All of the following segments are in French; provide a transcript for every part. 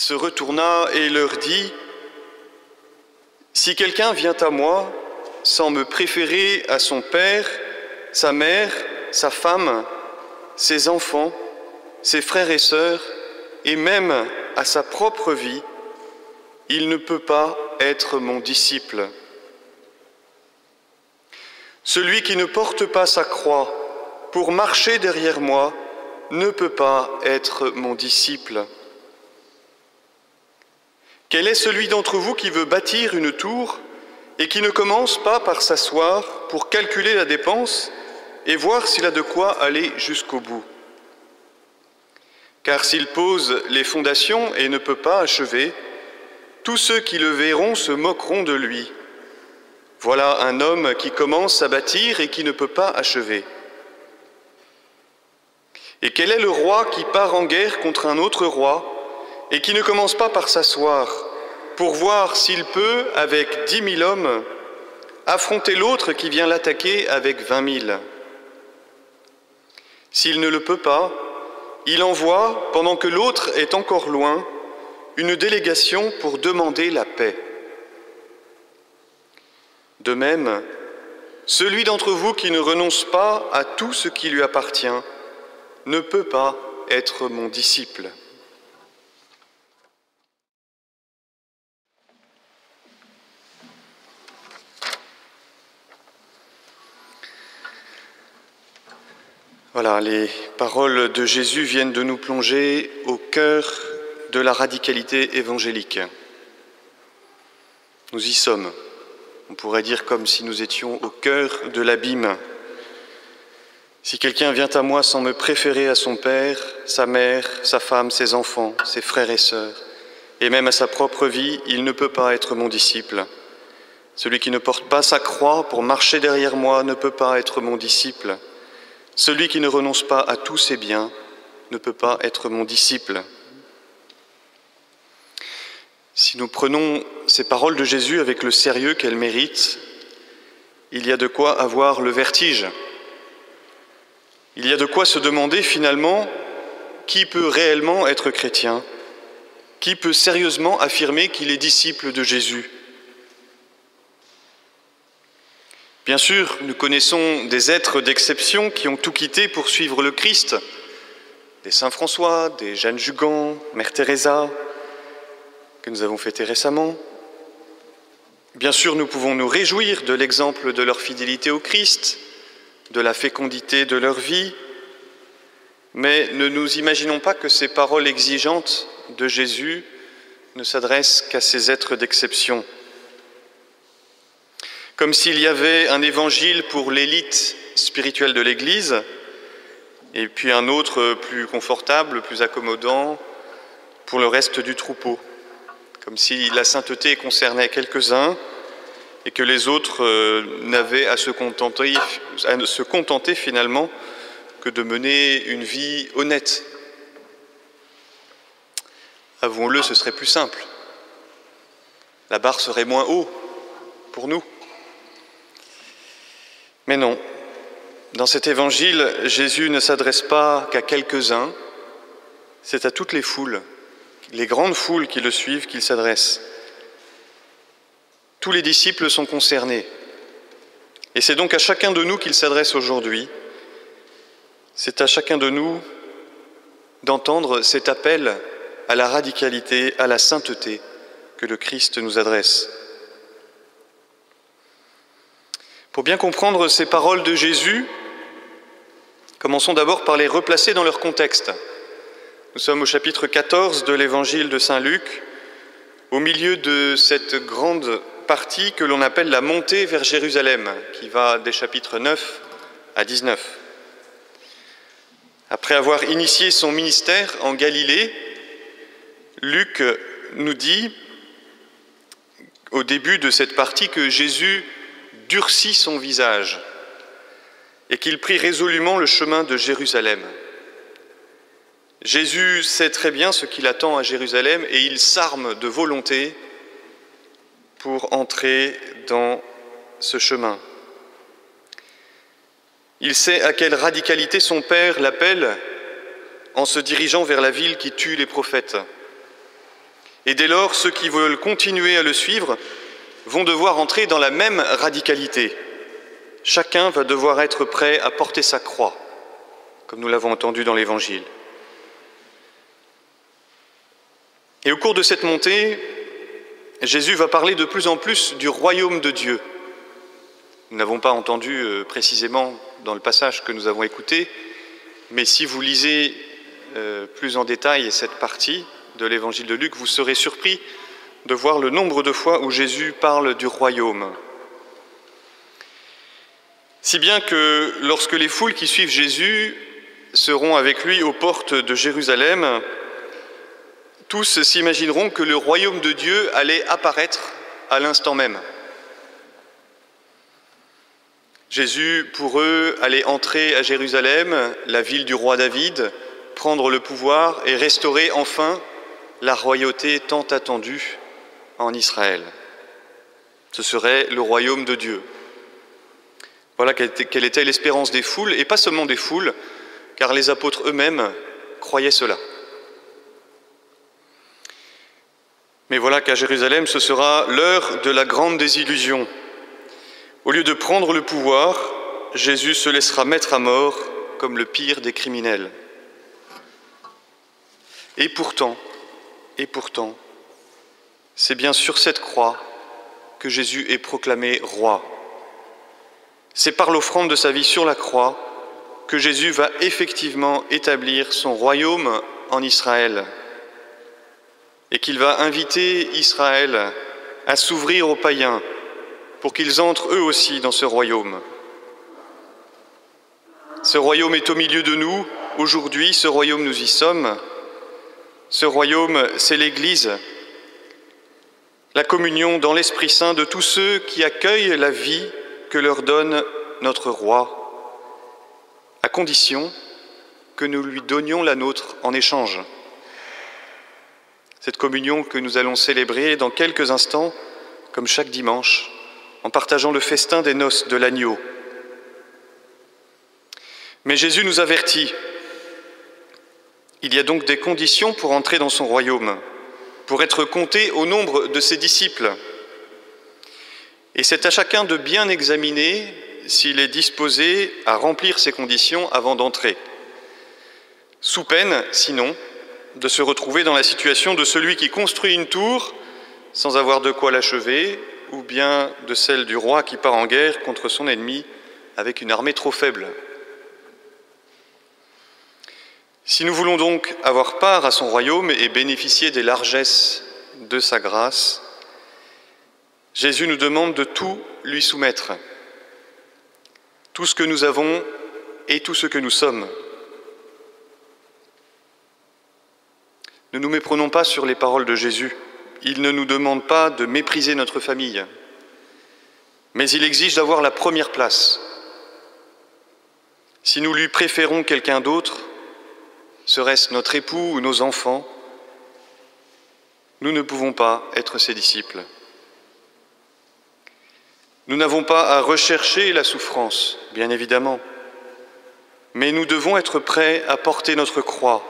se retourna et leur dit : « Si quelqu'un vient à moi sans me préférer à son père, sa mère, sa femme, ses enfants, ses frères et sœurs, et même à sa propre vie, il ne peut pas être mon disciple. Celui qui ne porte pas sa croix pour marcher derrière moi ne peut pas être mon disciple. Quel est celui d'entre vous qui veut bâtir une tour et qui ne commence pas par s'asseoir pour calculer la dépense et voir s'il a de quoi aller jusqu'au bout ? Car s'il pose les fondations et ne peut pas achever, tous ceux qui le verront se moqueront de lui. Voilà un homme qui commence à bâtir et qui ne peut pas achever. Et quel est le roi qui part en guerre contre un autre roi et qui ne commence pas par s'asseoir pour voir s'il peut, avec 10 000 hommes, affronter l'autre qui vient l'attaquer avec 20 000 ? S'il ne le peut pas, il envoie, pendant que l'autre est encore loin, une délégation pour demander la paix. De même, celui d'entre vous qui ne renonce pas à tout ce qui lui appartient ne peut pas être mon disciple. Voilà, les paroles de Jésus viennent de nous plonger au cœur de la radicalité évangélique. Nous y sommes. On pourrait dire comme si nous étions au cœur de l'abîme. Si quelqu'un vient à moi sans me préférer à son père, sa mère, sa femme, ses enfants, ses frères et sœurs, et même à sa propre vie, il ne peut pas être mon disciple. Celui qui ne porte pas sa croix pour marcher derrière moi ne peut pas être mon disciple. Celui qui ne renonce pas à tous ses biens ne peut pas être mon disciple. Si nous prenons ces paroles de Jésus avec le sérieux qu'elles méritent, il y a de quoi avoir le vertige. Il y a de quoi se demander finalement qui peut réellement être chrétien, qui peut sérieusement affirmer qu'il est disciple de Jésus. Bien sûr, nous connaissons des êtres d'exception qui ont tout quitté pour suivre le Christ, des Saint François, des Jeanne Jugan, Mère Teresa, que nous avons fêté récemment. Bien sûr, nous pouvons nous réjouir de l'exemple de leur fidélité au Christ, de la fécondité de leur vie, mais ne nous imaginons pas que ces paroles exigeantes de Jésus ne s'adressent qu'à ces êtres d'exception. Comme s'il y avait un évangile pour l'élite spirituelle de l'Église, et puis un autre plus confortable, plus accommodant pour le reste du troupeau. Comme si la sainteté concernait quelques-uns et que les autres n'avaient à se contenter finalement que de mener une vie honnête. Avouons-le, ce serait plus simple. La barre serait moins haut pour nous. Mais non, dans cet évangile, Jésus ne s'adresse pas qu'à quelques-uns, c'est à toutes les foules, les grandes foules qui le suivent qu'il s'adresse. Tous les disciples sont concernés. Et c'est donc à chacun de nous qu'il s'adresse aujourd'hui. C'est à chacun de nous d'entendre cet appel à la radicalité, à la sainteté que le Christ nous adresse. Pour bien comprendre ces paroles de Jésus, commençons d'abord par les replacer dans leur contexte. Nous sommes au chapitre 14 de l'évangile de Saint Luc, au milieu de cette grande partie que l'on appelle la montée vers Jérusalem, qui va des chapitres 9 à 19. Après avoir initié son ministère en Galilée, Luc nous dit, au début de cette partie, que Jésus durcit son visage et qu'il prit résolument le chemin de Jérusalem. Jésus sait très bien ce qu'il attend à Jérusalem et il s'arme de volonté pour entrer dans ce chemin. Il sait à quelle radicalité son Père l'appelle en se dirigeant vers la ville qui tue les prophètes. Et dès lors, ceux qui veulent continuer à le suivre vont devoir entrer dans la même radicalité. Chacun va devoir être prêt à porter sa croix, comme nous l'avons entendu dans l'Évangile. Et au cours de cette montée, Jésus va parler de plus en plus du royaume de Dieu. Nous n'avons pas entendu précisément dans le passage que nous avons écouté, mais si vous lisez plus en détail cette partie de l'Évangile de Luc, vous serez surpris de voir le nombre de fois où Jésus parle du royaume. Si bien que lorsque les foules qui suivent Jésus seront avec lui aux portes de Jérusalem, tous s'imagineront que le royaume de Dieu allait apparaître à l'instant même. Jésus, pour eux, allait entrer à Jérusalem, la ville du roi David, prendre le pouvoir et restaurer enfin la royauté tant attendue en Israël. Ce serait le royaume de Dieu. Voilà quelle était l'espérance des foules, et pas seulement des foules, car les apôtres eux-mêmes croyaient cela. Mais voilà qu'à Jérusalem, ce sera l'heure de la grande désillusion. Au lieu de prendre le pouvoir, Jésus se laissera mettre à mort comme le pire des criminels. Et pourtant, c'est bien sur cette croix que Jésus est proclamé roi. C'est par l'offrande de sa vie sur la croix que Jésus va effectivement établir son royaume en Israël et qu'il va inviter Israël à s'ouvrir aux païens pour qu'ils entrent eux aussi dans ce royaume. Ce royaume est au milieu de nous aujourd'hui, ce royaume nous y sommes. Ce royaume, c'est l'Église, la communion dans l'Esprit Saint de tous ceux qui accueillent la vie que leur donne notre roi, à condition que nous lui donnions la nôtre en échange. Cette communion que nous allons célébrer dans quelques instants, comme chaque dimanche, en partageant le festin des noces de l'agneau. Mais Jésus nous avertit. Il y a donc des conditions pour entrer dans son royaume, pour être compté au nombre de ses disciples. Et c'est à chacun de bien examiner s'il est disposé à remplir ces conditions avant d'entrer. Sous peine, sinon, de se retrouver dans la situation de celui qui construit une tour sans avoir de quoi l'achever, ou bien de celle du roi qui part en guerre contre son ennemi avec une armée trop faible. Si nous voulons donc avoir part à son royaume et bénéficier des largesses de sa grâce, Jésus nous demande de tout lui soumettre, tout ce que nous avons et tout ce que nous sommes. Ne nous méprenons pas sur les paroles de Jésus. Il ne nous demande pas de mépriser notre famille, mais il exige d'avoir la première place. Si nous lui préférons quelqu'un d'autre, serait-ce notre époux ou nos enfants, nous ne pouvons pas être ses disciples. Nous n'avons pas à rechercher la souffrance, bien évidemment, mais nous devons être prêts à porter notre croix,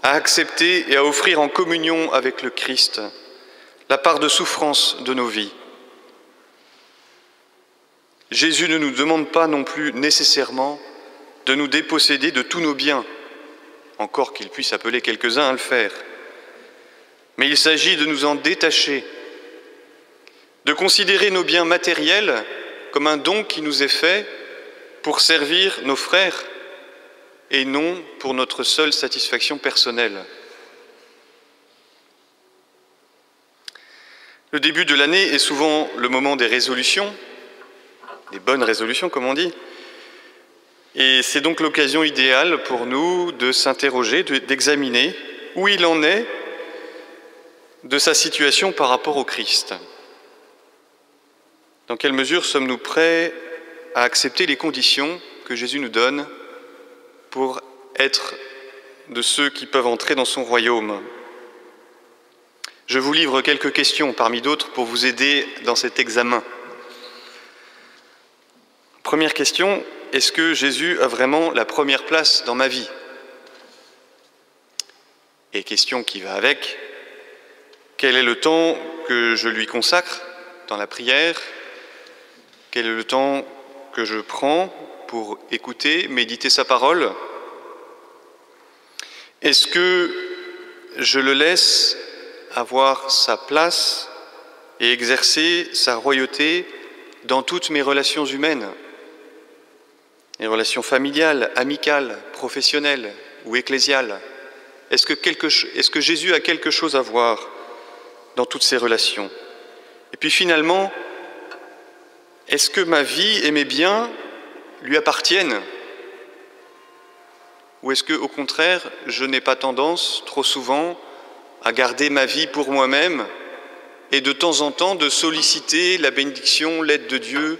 à accepter et à offrir en communion avec le Christ la part de souffrance de nos vies. Jésus ne nous demande pas non plus nécessairement de nous déposséder de tous nos biens, encore qu'il puisse appeler quelques-uns à le faire. Mais il s'agit de nous en détacher, de considérer nos biens matériels comme un don qui nous est fait pour servir nos frères et non pour notre seule satisfaction personnelle. Le début de l'année est souvent le moment des résolutions, des bonnes résolutions comme on dit, et c'est donc l'occasion idéale pour nous de s'interroger, d'examiner où il en est de sa situation par rapport au Christ. Dans quelle mesure sommes-nous prêts à accepter les conditions que Jésus nous donne pour être de ceux qui peuvent entrer dans son royaume? Je vous livre quelques questions parmi d'autres pour vous aider dans cet examen. Première question, est-ce que Jésus a vraiment la première place dans ma vie? Et question qui va avec, Quel est le temps que je lui consacre dans la prière? Quel est le temps que je prends pour écouter, méditer sa parole? Est-ce que je le laisse avoir sa place et exercer sa royauté dans toutes mes relations humaines, les relations familiales, amicales, professionnelles ou ecclésiales? Est-ce que Jésus a quelque chose à voir dans toutes ces relations? Et puis finalement, est-ce que ma vie et mes biens lui appartiennent? Ou est-ce que, au contraire, je n'ai pas tendance, trop souvent, à garder ma vie pour moi-même et de temps en temps de solliciter la bénédiction, l'aide de Dieu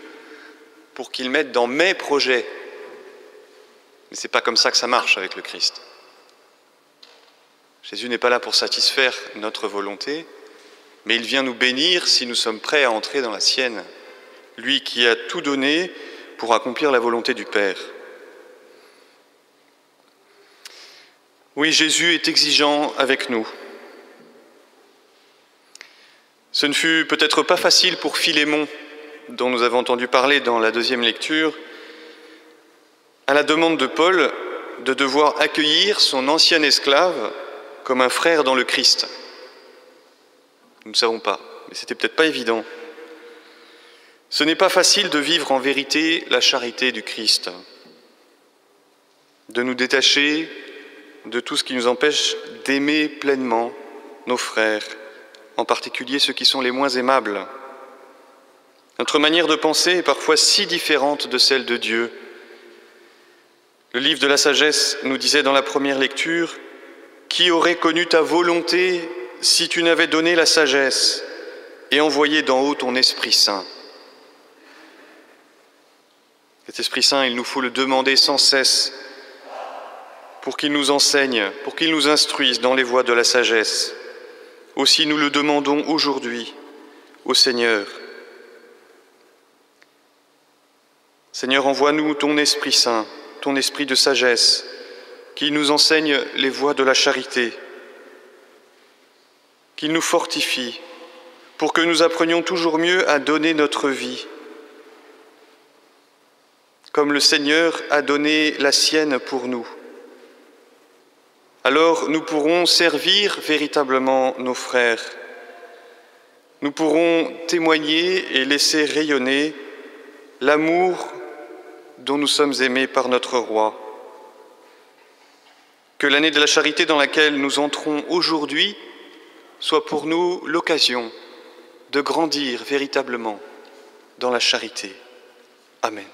pour qu'il m'aide dans mes projets? Mais ce n'est pas comme ça que ça marche avec le Christ. Jésus n'est pas là pour satisfaire notre volonté, mais il vient nous bénir si nous sommes prêts à entrer dans la sienne, lui qui a tout donné pour accomplir la volonté du Père. Oui, Jésus est exigeant avec nous. Ce ne fut peut-être pas facile pour Philémon, dont nous avons entendu parler dans la deuxième lecture, à la demande de Paul, de devoir accueillir son ancien esclave comme un frère dans le Christ. Nous ne savons pas, mais c'était peut-être pas évident. Ce n'est pas facile de vivre en vérité la charité du Christ, de nous détacher de tout ce qui nous empêche d'aimer pleinement nos frères, en particulier ceux qui sont les moins aimables. Notre manière de penser est parfois si différente de celle de Dieu. Le livre de la sagesse nous disait dans la première lecture « Qui aurait connu ta volonté si tu n'avais donné la sagesse et envoyé d'en haut ton Esprit Saint ?» Cet Esprit Saint, il nous faut le demander sans cesse pour qu'il nous enseigne, pour qu'il nous instruise dans les voies de la sagesse. Aussi nous le demandons aujourd'hui au Seigneur. Seigneur, envoie-nous ton Esprit Saint, ton Esprit de sagesse, qui nous enseigne les voies de la charité, qu'il nous fortifie pour que nous apprenions toujours mieux à donner notre vie, comme le Seigneur a donné la sienne pour nous. Alors nous pourrons servir véritablement nos frères. Nous pourrons témoigner et laisser rayonner l'amour dont nous sommes aimés par notre Roi. Que l'année de la charité dans laquelle nous entrons aujourd'hui soit pour nous l'occasion de grandir véritablement dans la charité. Amen.